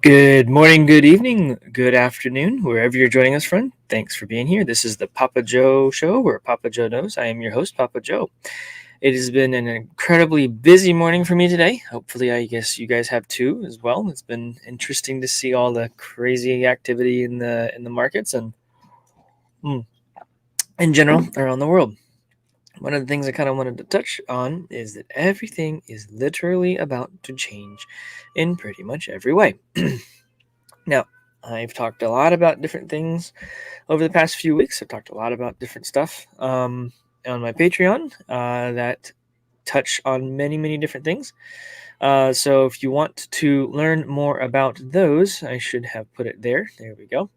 Good morning, good evening, good afternoon, wherever you're joining us from. Thanks for being here. This is the Papa Joe Show, where Papa Joe knows. I am your host, Papa Joe. It has been an incredibly busy morning for me today. Hopefully, I guess you guys have too as well. It's been interesting to see all the crazy activity in the markets and in general around the world. One of the things I kind of wanted to touch on is that everything is literally about to change in pretty much every way. Now, I've talked a lot about different things over the past few weeks. I've talked a lot about different stuff on my Patreon that touch on many, many different things. So if you want to learn more about those, I should have put it there. There we go.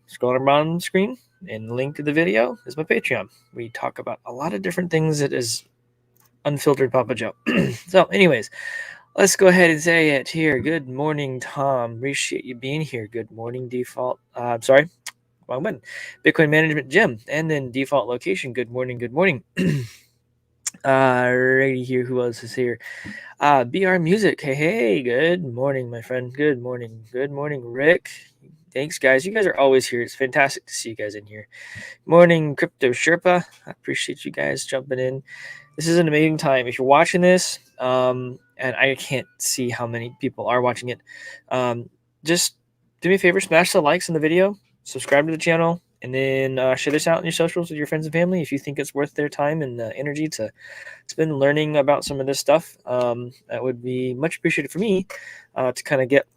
Scroll on the bottom screen, and the link to the video is my Patreon. We talk about a lot of different things that is unfiltered Papa Joe. So anyways, let's go ahead and say it here. Good morning, Tom. Appreciate you being here. Good morning, default. Sorry, wrong button. Bitcoin Management Gym, and then default location. Good morning. Good morning. Righty here. Who else is here? BR Music. Hey. Good morning, my friend. Good morning. Good morning, Rick. Thanks, guys. You guys are always here. It's fantastic to see you guys in here. Morning, Crypto Sherpa. I appreciate you guys jumping in. This is an amazing time. If you're watching this, and I can't see how many people are watching it, just do me a favor, smash the likes on the video, subscribe to the channel, and then share this out in your socials with your friends and family if you think it's worth their time and energy to spend learning about some of this stuff. That would be much appreciated for me to kind of get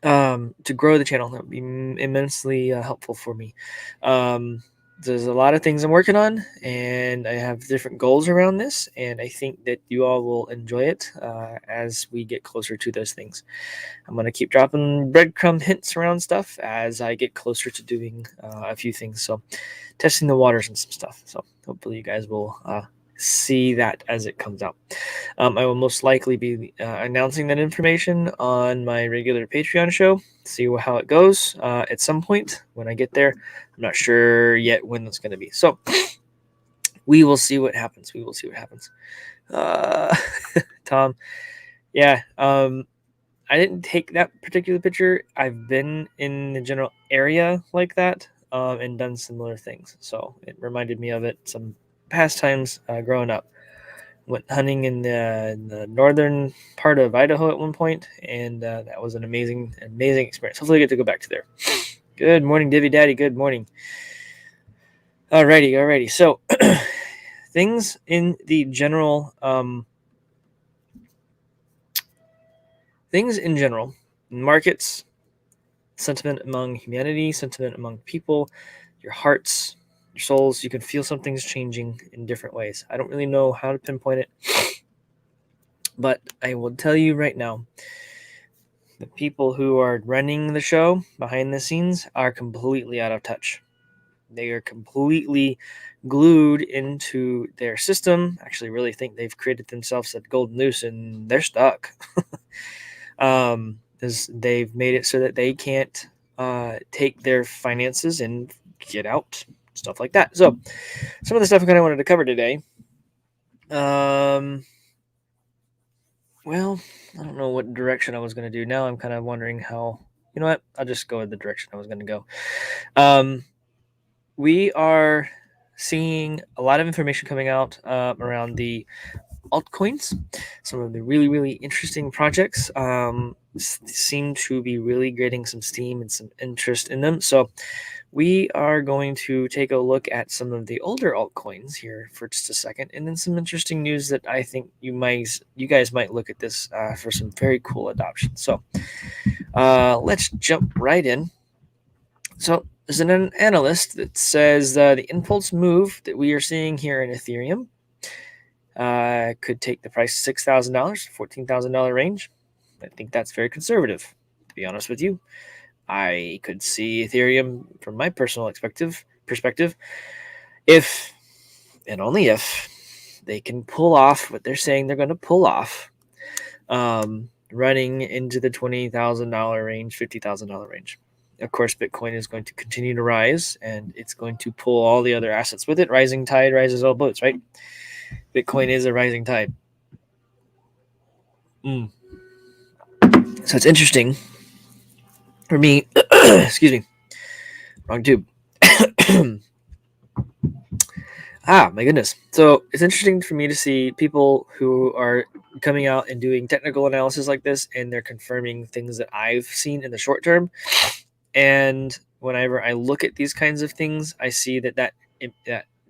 to grow the channel. That would be immensely helpful for me. There's a lot of things I'm working on, and I have different goals around this, and I think that you all will enjoy it as we get closer to those things. I'm going to keep dropping breadcrumb hints around stuff as I get closer to doing a few things. So testing the waters and some stuff. So hopefully you guys will see that as it comes out. I will most likely be announcing that information on my regular Patreon show. See how it goes at some point when I get there. I'm not sure yet when that's going to be. So we will see what happens. We will see what happens. Tom, yeah. I didn't take that particular picture. I've been in the general area like that and done similar things. So it reminded me of it some past times growing up. Went hunting in the northern part of Idaho at one point, and that was an amazing experience. Hopefully I get to go back to there. Good morning, Divvy Daddy. Good morning. Alrighty. So things in the general markets, sentiment among humanity, sentiment among people, your hearts, your souls. You can feel something's changing in different ways. I don't really know how to pinpoint it, but I will tell you right now, the people who are running the show behind the scenes are completely out of touch. They are completely glued into their system. Actually, really think they've created themselves a golden noose and they're stuck. They've made it so that they can't take their finances and get out, stuff like that. So some of the stuff I kind of wanted to cover today. Well, I don't know what direction I was going to do. Now I'm kind of wondering how, you know what? I'll just go in the direction I was going to go. We are seeing a lot of information coming out around the altcoins. Some of the really, really interesting projects seem to be really getting some steam and some interest in them. So we are going to take a look at some of the older altcoins here for just a second, and then some interesting news that I think you guys might look at this for some very cool adoption. So let's jump right in. So there's an analyst that says the impulse move that we are seeing here in Ethereum could take the price $6,000, $14,000 range. I think that's very conservative, to be honest with you. I could see Ethereum, from my personal perspective, if and only if they can pull off what they're saying they're going to pull off, running into the $20,000 range, $50,000 range. Of course, Bitcoin is going to continue to rise, and it's going to pull all the other assets with it. Rising tide rises all boats, right? Bitcoin is a rising tide. So it's interesting for me. Excuse me, wrong tube. My goodness. So it's interesting for me to see people who are coming out and doing technical analysis like this, and they're confirming things that I've seen in the short term. And whenever I look at these kinds of things, I see that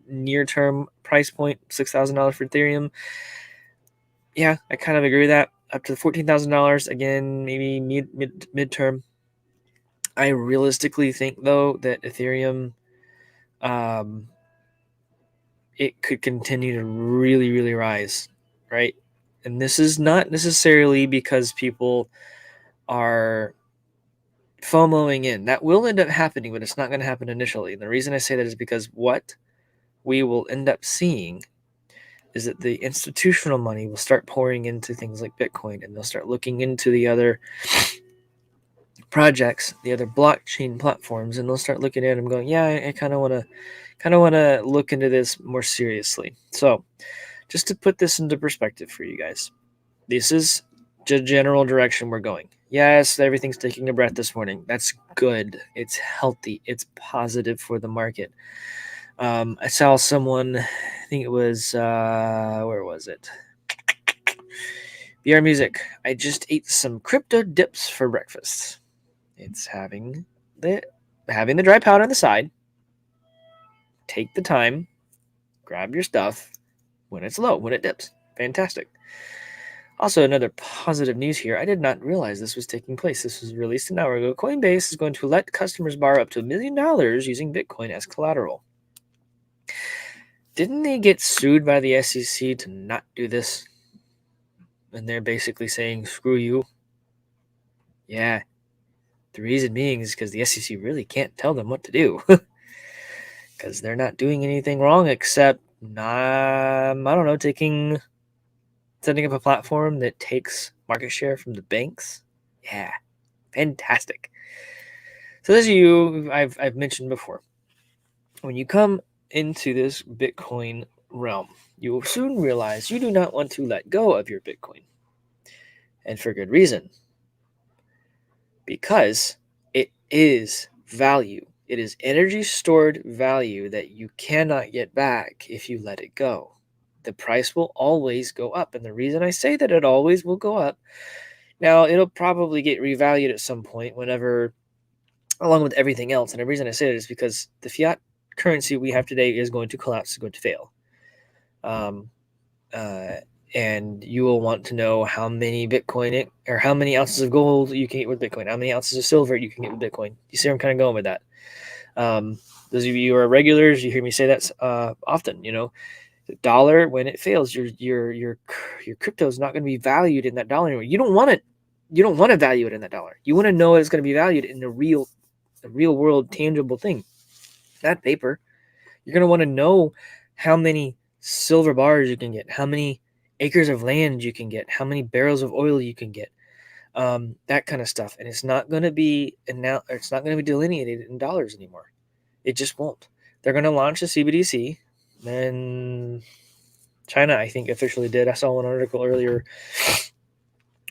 near term price point, $6,000 for Ethereum. Yeah, I kind of agree with that. Up to $14,000 again, maybe midterm. I realistically think though that Ethereum, it could continue to really, really rise, right? And this is not necessarily because people are FOMOing in. That will end up happening, but it's not going to happen initially. And the reason I say that is because what we will end up seeing is that the institutional money will start pouring into things like Bitcoin, and they'll start looking into the other projects, the other blockchain platforms, and they'll start looking at them going, yeah, I kind of want to look into this more seriously. So just to put this into perspective for you guys, this is the general direction we're going. Yes, everything's taking a breath this morning. That's good. It's healthy. It's positive for the market. I saw someone, I think it was, where was it? BR Music. I just ate some crypto dips for breakfast. It's having the dry powder on the side. Take the time, grab your stuff when it's low, when it dips. Fantastic. Also, another positive news here. I did not realize this was taking place. This was released an hour ago. Coinbase is going to let customers borrow up to $1 million using Bitcoin as collateral. Didn't they get sued by the SEC to not do this? And they're basically saying, screw you. Yeah. The reason being is because the SEC really can't tell them what to do. Because they're not doing anything wrong except, setting up a platform that takes market share from the banks. Yeah. Fantastic. So this is I've mentioned before. When you come into this Bitcoin realm, you will soon realize you do not want to let go of your Bitcoin. And for good reason. Because it is value. It is energy stored value that you cannot get back if you let it go. The price will always go up. And the reason I say that it always will go up, now it'll probably get revalued at some point whenever, along with everything else. And the reason I say it is because the fiat currency we have today is going to collapse, is going to fail. And you will want to know how many Bitcoin or how many ounces of gold you can get with Bitcoin, how many ounces of silver you can get with Bitcoin. You see where I'm kind of going with that. Those of you who are regulars, you hear me say that often. The dollar, when it fails, your crypto is not going to be valued in that dollar anymore. You don't want it. You don't want to value it in that dollar. You want to know it's going to be valued in the real world tangible thing, not paper. You're going to want to know how many silver bars you can get, how many acres of land you can get, how many barrels of oil you can get, that kind of stuff. And it's not going to be delineated in dollars anymore. It just won't. They're going to launch a CBDC, and China, I think, officially did. I saw one article earlier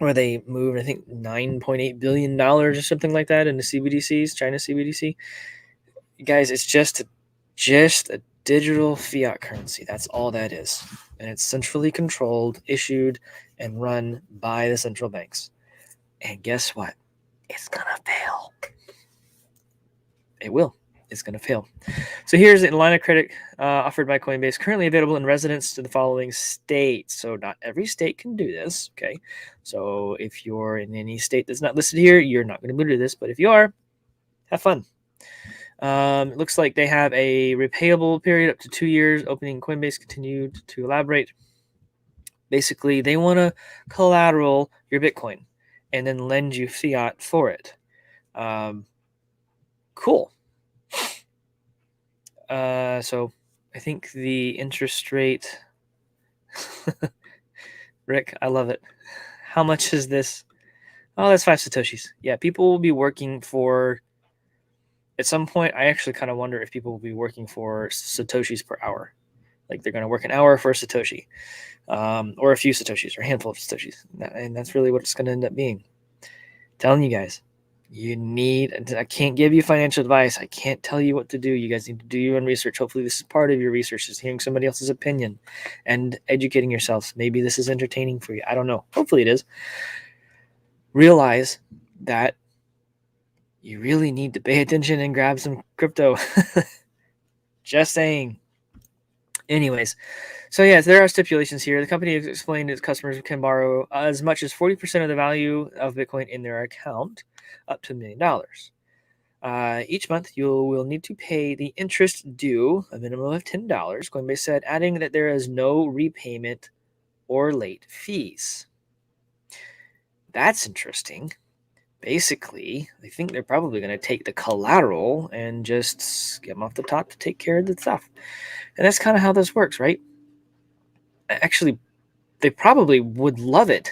where they moved, I think, $9.8 billion or something like that into CBDCs, China CBDC. Guys, it's just a digital fiat currency. That's all that is. And it's centrally controlled, issued, and run by the central banks. And guess what? It's going to fail. It will. It's going to fail. So here's a line of credit offered by Coinbase, currently available in residence to the following states. So not every state can do this, okay? So if you're in any state that's not listed here, you're not going to be able to do this. But if you are, have fun. It looks like they have a repayable period up to 2 years. Opening Coinbase continued to elaborate. Basically, they want to collateral your Bitcoin and then lend you fiat for it. Cool. So I think the interest rate, Rick, I love it. How much is this? Oh, that's 5 Satoshis. Yeah, people will be working for, at some point, I actually kind of wonder if people will be working for Satoshis per hour. Like they're going to work an hour for a Satoshi, or a few Satoshis, or a handful of Satoshis. And that's really what it's going to end up being. telling you guys, I can't give you financial advice. I can't tell you what to do. You guys need to do your own research. Hopefully this is part of your research, is hearing somebody else's opinion and educating yourselves. Maybe this is entertaining for you. I don't know. Hopefully it is. Realize that you really need to pay attention and grab some crypto. Just saying. Anyways, so yes, there are stipulations here. The company has explained its customers can borrow as much as 40% of the value of Bitcoin in their account, up to $1 million. Each month, you will need to pay the interest due, a minimum of $10, Coinbase said, adding that there is no repayment or late fees. That's interesting. Basically, I think they're probably going to take the collateral and just skim off the top to take care of the stuff. And that's kind of how this works, right? Actually, they probably would love it.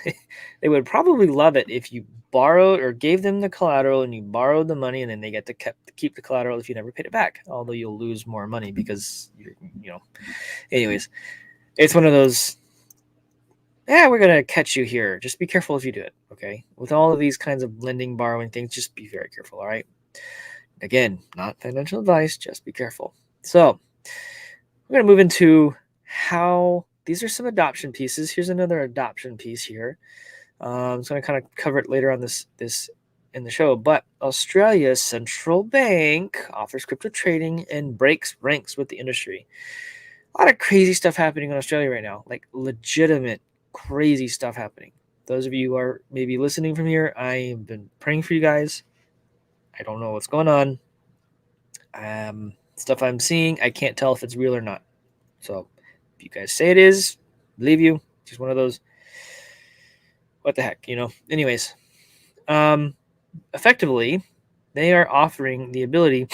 They would probably love it if you borrowed or gave them the collateral and you borrowed the money, and then they get to keep the collateral if you never paid it back. Although you'll lose more money because anyways, it's one of those. Yeah, we're gonna catch you here. Just be careful if you do it. Okay, with all of these kinds of lending, borrowing things, just be very careful. All right. Again, not financial advice. Just be careful. So we're gonna move into how. These are some adoption pieces. Here's another adoption piece here. I'm going to kind of cover it later on this in the show. But Australia's central bank offers crypto trading and breaks ranks with the industry. A lot of crazy stuff happening in Australia right now, like legitimate crazy stuff happening. Those of you who are maybe listening from here, I have been praying for you guys. I don't know what's going on. Stuff I'm seeing, I can't tell if it's real or not. So if you guys say it is, believe you. Just one of those, what the heck, Anyways, effectively, they are offering the ability.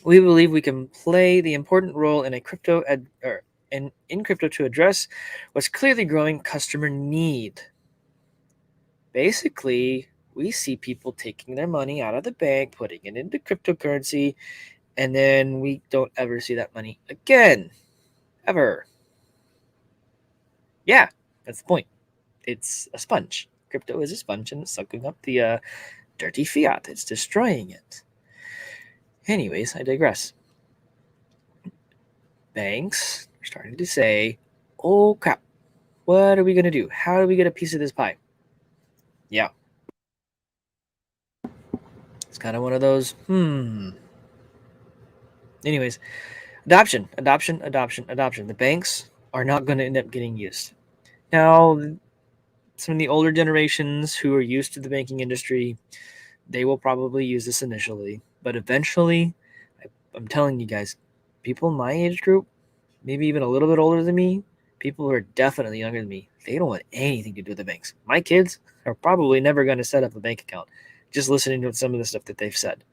We believe we can play the important role in in crypto to address what's clearly growing customer need. Basically, we see people taking their money out of the bank, putting it into cryptocurrency, and then we don't ever see that money again. Ever. Yeah, that's the point. It's a sponge. Crypto is a sponge, and it's sucking up the dirty fiat. It's destroying it. Anyways, I digress. Banks are starting to say, oh crap, what are we going to do? How do we get a piece of this pie? Yeah. It's kind of one of those, Anyways, adoption. The banks are not going to end up getting used. Now, some of the older generations who are used to the banking industry, they will probably use this initially. But eventually, I'm telling you guys, people in my age group, maybe even a little bit older than me, people who are definitely younger than me, they don't want anything to do with the banks. My kids are probably never going to set up a bank account, just listening to some of the stuff that they've said.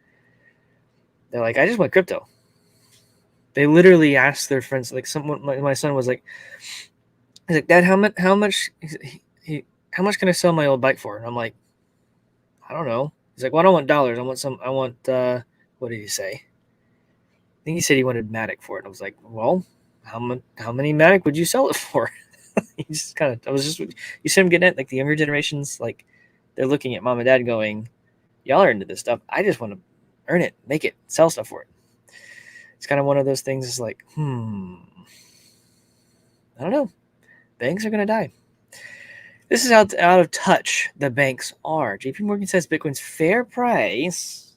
They're like, I just want crypto. They literally asked their friends, like my son was like, he's like, Dad, how much can I sell my old bike for? And I'm like, I don't know. He's like, well, I don't want dollars. I want, what did he say? I think he said he wanted Matic for it. And I was like, well, how many Matic would you sell it for? He just you see him getting it, like the younger generations, like they're looking at mom and dad going, y'all are into this stuff. I just want to earn it, make it, sell stuff for it. It's kind of one of those things. It's like, I don't know. Banks are going to die. This is out of touch the banks are. JP Morgan says Bitcoin's fair price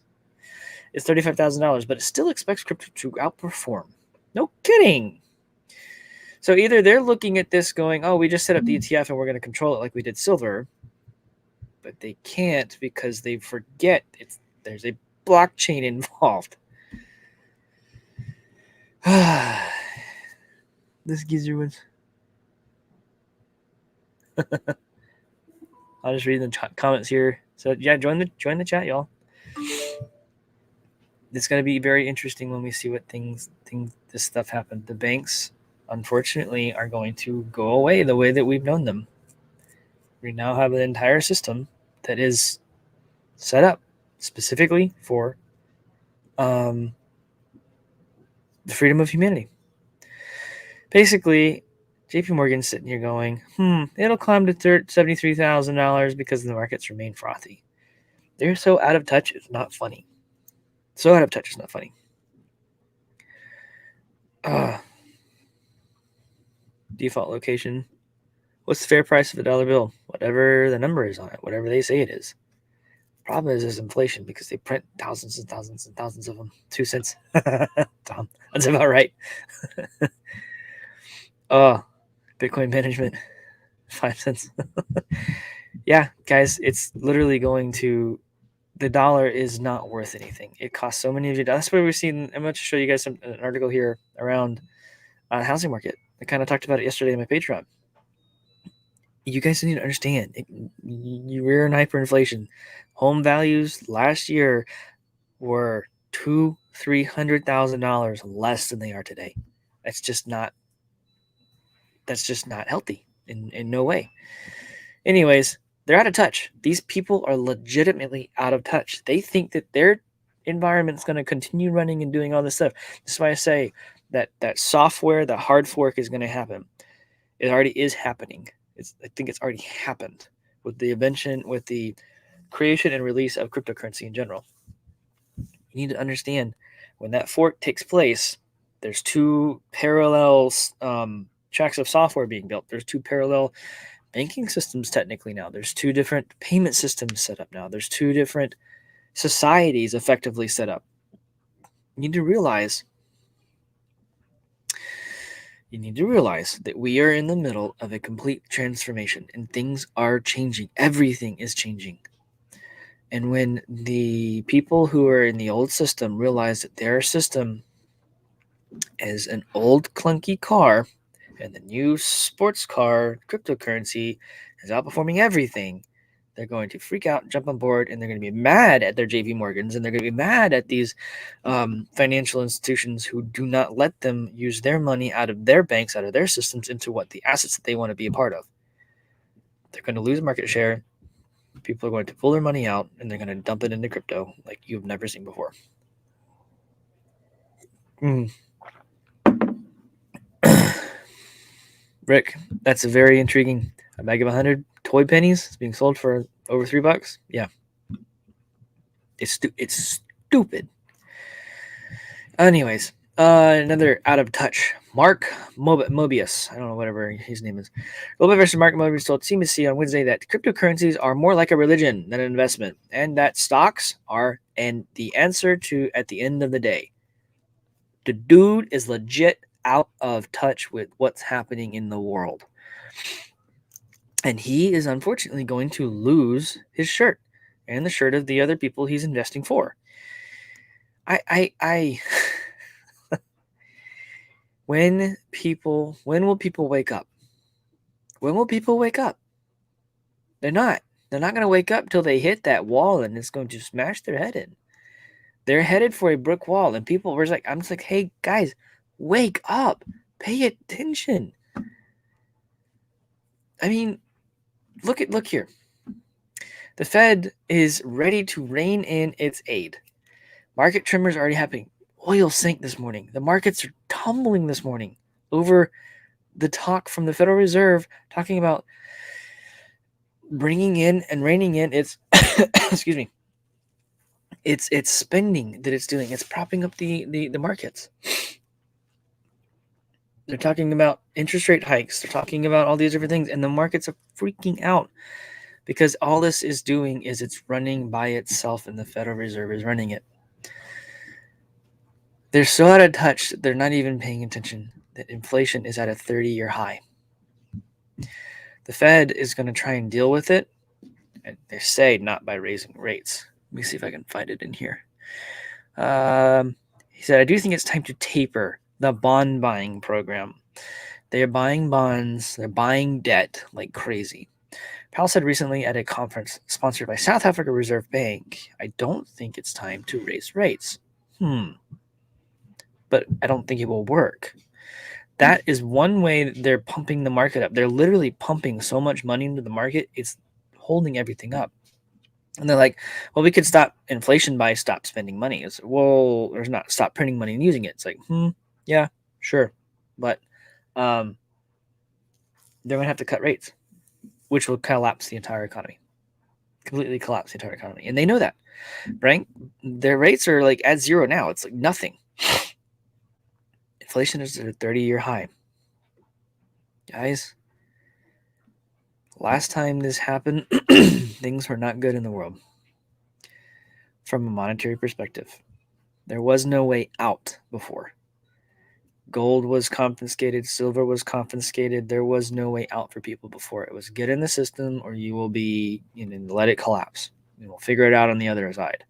is $35,000, but it still expects crypto to outperform. No kidding. So either they're looking at this going, oh, we just set up the ETF and we're going to control it like we did silver, but they can't because they forget there's a blockchain involved. This geezer was. I'll just read the comments here. So yeah, join the chat, y'all. It's going to be very interesting when we see what this stuff happen. The banks, unfortunately, are going to go away the way that we've known them. We now have an entire system that is set up specifically for the freedom of humanity. Basically, JP Morgan's sitting here going, it'll climb to $73,000 because the markets remain frothy. They're so out of touch, it's not funny. So out of touch, it's not funny. Default location. What's the fair price of a dollar bill? Whatever the number is on it, whatever they say it is. Problem is inflation because they print thousands and thousands and thousands of them. 2 cents. Tom, that's about right. Bitcoin management, 5 cents. Yeah, guys, it's literally going to, the dollar is not worth anything. It costs so many of you. That's where we've seen. I'm going to show you guys an article here around housing market. I kind of talked about it yesterday in my Patreon. You guys need to understand, we're in hyperinflation. Home values last year were $200,000-$300,000 less than they are today. That's just not healthy in no way. Anyways, they're out of touch. These people are legitimately out of touch. They think that their environment's going to continue running and doing all this stuff. That's why I say that software, the hard fork is going to happen. It already is happening. I think it's already happened with the invention, with the creation and release of cryptocurrency in general. You need to understand when that fork takes place, there's two parallel tracks of software being built. There's two parallel banking systems technically now. There's two different payment systems set up now. There's two different societies effectively set up. You need to realize that we are in the middle of a complete transformation and things are changing. Everything is changing. And when the people who are in the old system realize that their system is an old clunky car and the new sports car cryptocurrency is outperforming everything, they're going to freak out and jump on board, and they're going to be mad at their JP Morgans, and they're going to be mad at these financial institutions who do not let them use their money out of their banks, out of their systems, into what the assets that they want to be a part of. They're going to lose market share. People are going to pull their money out, and they're going to dump it into crypto like you've never seen before. Rick, that's a very intriguing. A bag of 100 toy pennies is being sold for over $3. Yeah, it's stupid. Anyways, another out of touch. Mark Mobius. I don't know whatever his name is. Global investor Mark Mobius told CNBC on Wednesday that cryptocurrencies are more like a religion than an investment, and that stocks are the answer to at the end of the day. The dude is legit out of touch with what's happening in the world. And he is unfortunately going to lose his shirt and the shirt of the other people he's investing for. When will people wake up? When will people wake up? They're not. They're not going to wake up till they hit that wall and it's going to smash their head in. They're headed for a brick wall, and people were like, I'm just like, hey guys, wake up, pay attention. I mean, look here. The Fed is ready to rein in its aid. Market tremors are already happening. Oil sank this morning. The markets are tumbling this morning over the talk from the Federal Reserve talking about bringing in and reining in its excuse me, it's spending that it's doing. It's propping up the markets. They're talking about interest rate hikes. They're talking about all these different things, and the markets are freaking out because all this is doing is it's running by itself, and the Federal Reserve is running it. They're so out of touch that they're not even paying attention that inflation is at a 30-year high. The Fed is going to try and deal with it, and they say not by raising rates. Let me see if I can find it in here. He said, I do think it's time to taper the bond buying program. They are buying bonds. They're buying debt like crazy. Powell said recently at a conference sponsored by South Africa Reserve Bank, I don't think it's time to raise rates. But I don't think it will work. That is one way that they're pumping the market up. They're literally pumping so much money into the market, it's holding everything up. And they're like, well, we could stop inflation by stop spending money. It's, well, there's not stop printing money and using it. It's like, yeah, sure. But they're going to have to cut rates, which will collapse the entire economy. completely collapse the entire economy. And they know that, right? Their rates are like at zero now. It's like nothing. Inflation is at a 30-year high. Guys, last time this happened, things were not good in the world from a monetary perspective. There was no way out before. Gold was confiscated, silver was confiscated. There was no way out for people before. It was get in the system or you will be, let it collapse. We'll figure it out on the other side.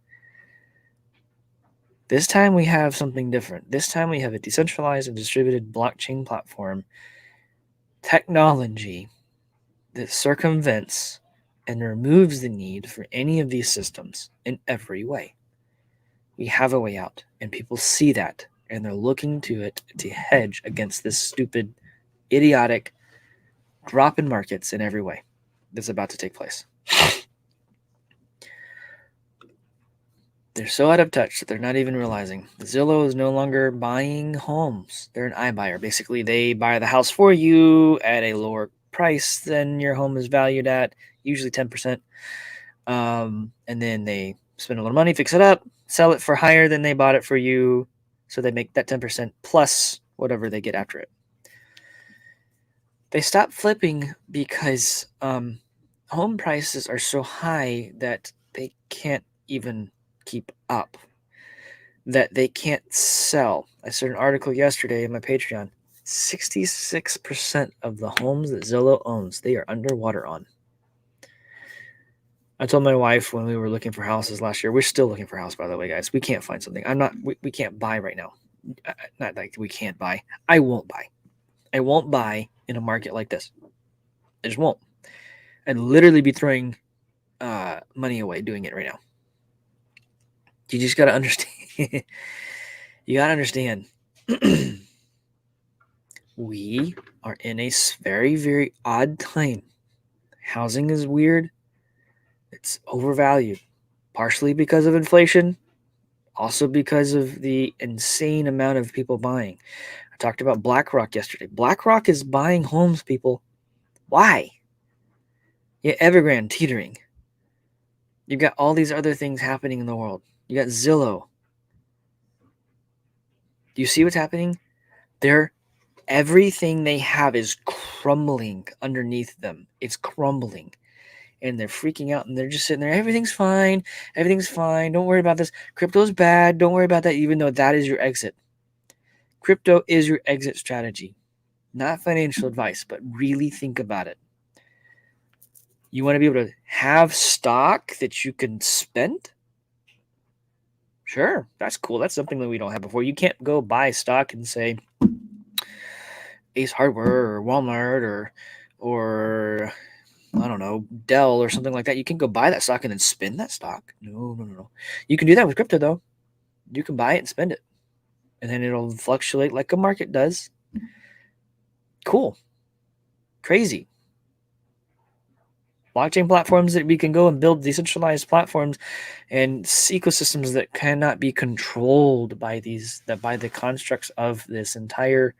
This time we have something different. This time we have a decentralized and distributed blockchain platform technology that circumvents and removes the need for any of these systems in every way. We have a way out, and people see that, and they're looking to it to hedge against this stupid, idiotic drop in markets in every way that's about to take place. They're so out of touch that they're not even realizing. Zillow is no longer buying homes. They're an iBuyer. Basically, they buy the house for you at a lower price than your home is valued at, usually 10%. And then they spend a little money, fix it up, sell it for higher than they bought it for you. So they make that 10% plus whatever they get after it. They stop flipping because home prices are so high that they can't even keep up, that they can't sell. I saw an article yesterday in my Patreon. 66% of the homes that Zillow owns, they are underwater on. I told my wife when we were looking for houses last year, we're still looking for a house, by the way, guys. We can't find something. We can't buy right now. Not like we can't buy. I won't buy. I won't buy in a market like this. I just won't. I'd literally be throwing money away doing it right now. You just got to understand. You got to understand. We are in a very, very odd time. Housing is weird. It's overvalued, partially because of inflation, also because of the insane amount of people buying. I talked about BlackRock yesterday. BlackRock is buying homes, people. Why? Yeah, Evergrande teetering. You've got all these other things happening in the world. You got Zillow. Do you see what's happening? Everything they have is crumbling underneath them. It's crumbling. And they're freaking out and they're just sitting there. Everything's fine. Everything's fine. Don't worry about this. Crypto's bad. Don't worry about that, even though that is your exit. Crypto is your exit strategy. Not financial advice, but really think about it. You want to be able to have stock that you can spend? Sure, that's cool. That's something that we don't have before. You can't go buy stock and say Ace Hardware or Walmart or I don't know, Dell or something like that. You can go buy that stock and then spend that stock. No. You can do that with crypto, though. You can buy it and spend it. And then it'll fluctuate like a market does. Cool. Crazy. Blockchain platforms that we can go and build decentralized platforms and ecosystems that cannot be controlled by the constructs of this entire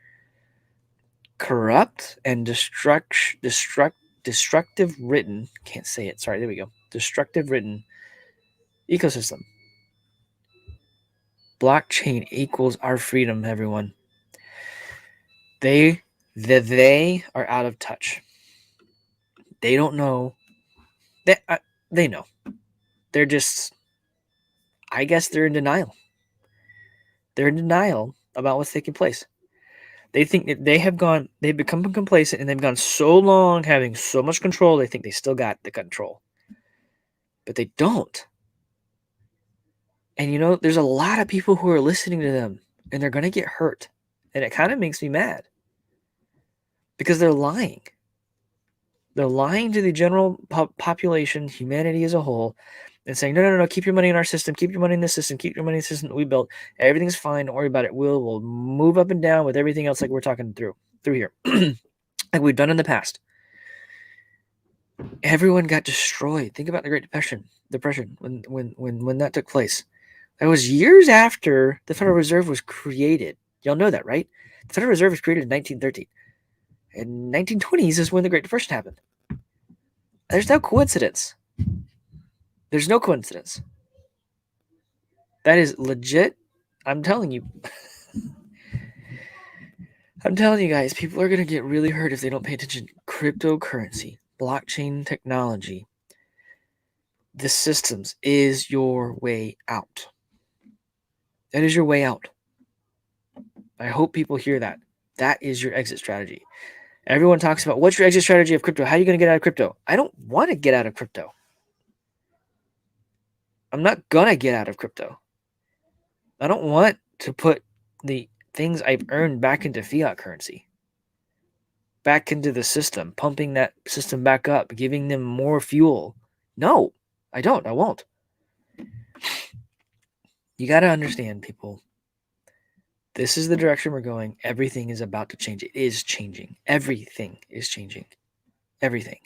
corrupt and destructive written, can't say it, sorry, there we go, destructive written ecosystem. Blockchain equals our freedom, everyone. They are out of touch. They don't know. They know. They're just, I guess they're in denial. They're in denial about what's taking place. They think that they've become complacent and they've gone so long having so much control, they think they still got the control. But they don't. And there's a lot of people who are listening to them and they're going to get hurt. And it kind of makes me mad because they're lying. They're lying to the general population, humanity as a whole, and saying, no, keep your money in our system. Keep your money in this system. Keep your money in the system that we built. Everything's fine. Don't worry about it. We'll move up and down with everything else like we're talking through here, like we've done in the past. Everyone got destroyed. Think about the Great Depression when that took place. That was years after the Federal Reserve was created. Y'all know that, right? The Federal Reserve was created in 1913. In 1920s is when the Great Depression happened. There's no coincidence. There's no coincidence. That is legit. I'm telling you. I'm telling you guys, people are going to get really hurt if they don't pay attention. Cryptocurrency, blockchain technology, the systems is your way out. That is your way out. I hope people hear that. That is your exit strategy. Everyone talks about what's your exit strategy of crypto? How are you going to get out of crypto? I don't want to get out of crypto. I'm not going to get out of crypto. I don't want to put the things I've earned back into fiat currency, back into the system, pumping that system back up, giving them more fuel. No, I don't. I won't. You got to understand, people. This is the direction we're going. Everything is about to change. It is changing. Everything is changing. Everything.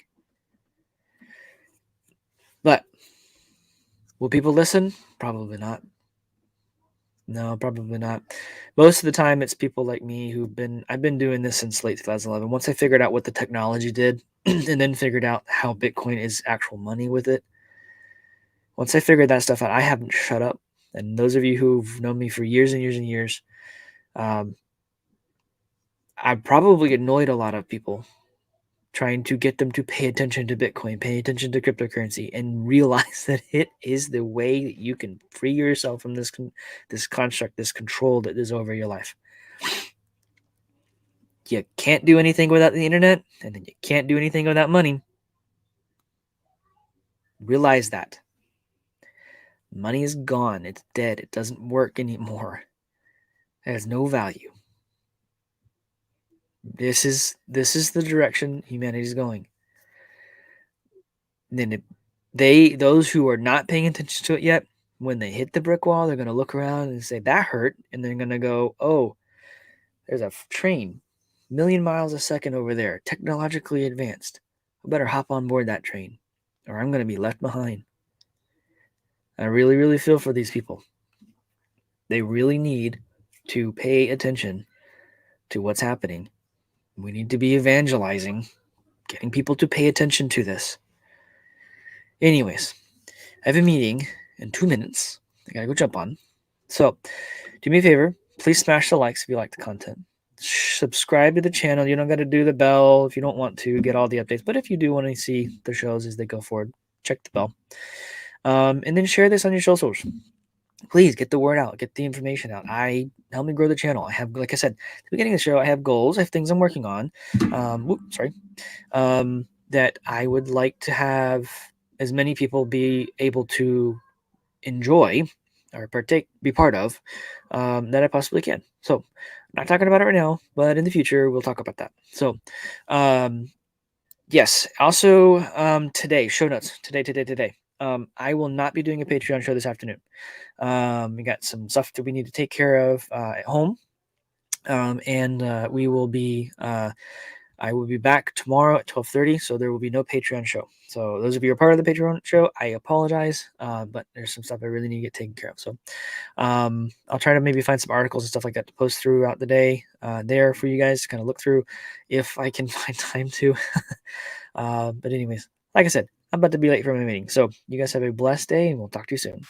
But will people listen? Probably not. No, probably not. Most of the time, it's people like me I've been doing this since late 2011. Once I figured out what the technology did and then figured out how Bitcoin is actual money with it. Once I figured that stuff out, I haven't shut up. And those of you who've known me for years and years and years, I've probably annoyed a lot of people trying to get them to pay attention to Bitcoin, pay attention to cryptocurrency, and realize that it is the way that you can free yourself from this construct, this control that is over your life. You can't do anything without the internet, and then you can't do anything without money. Realize that. Money is gone. It's dead. It doesn't work anymore. It has no value. This is the direction humanity is going. And then those who are not paying attention to it yet, when they hit the brick wall, they're going to look around and say, that hurt. And they're going to go, oh, there's a train, 1,000,000 miles a second over there, technologically advanced. I better hop on board that train or I'm going to be left behind. I really, really feel for these people. They really need to pay attention to what's happening. We need to be evangelizing, getting people to pay attention to this. Anyways, I have a meeting in 2 minutes. I gotta go jump on. So do me a favor. Please smash the likes if you like the content. Subscribe to the channel. You don't got to do the bell if you don't want to get all the updates. But if you do want to see the shows as they go forward, check the bell. And then share this on your socials. Please get the word out. Get the information out. Help me grow the channel. I have, like I said, at the beginning of the show, I have goals. I have things I'm working on. That I would like to have as many people be able to enjoy or be part of that I possibly can. So I'm not talking about it right now, but in the future, we'll talk about that. So yes, also today, show notes, today. I will not be doing a Patreon show this afternoon. We got some stuff that we need to take care of at home. And we will be, I will be back tomorrow at 12:30, so there will be no Patreon show. So those of you who are part of the Patreon show, I apologize, but there's some stuff I really need to get taken care of. So I'll try to maybe find some articles and stuff like that to post throughout the day there for you guys to kind of look through if I can find time to. But anyways, like I said, I'm about to be late for my meeting. So you guys have a blessed day, and we'll talk to you soon.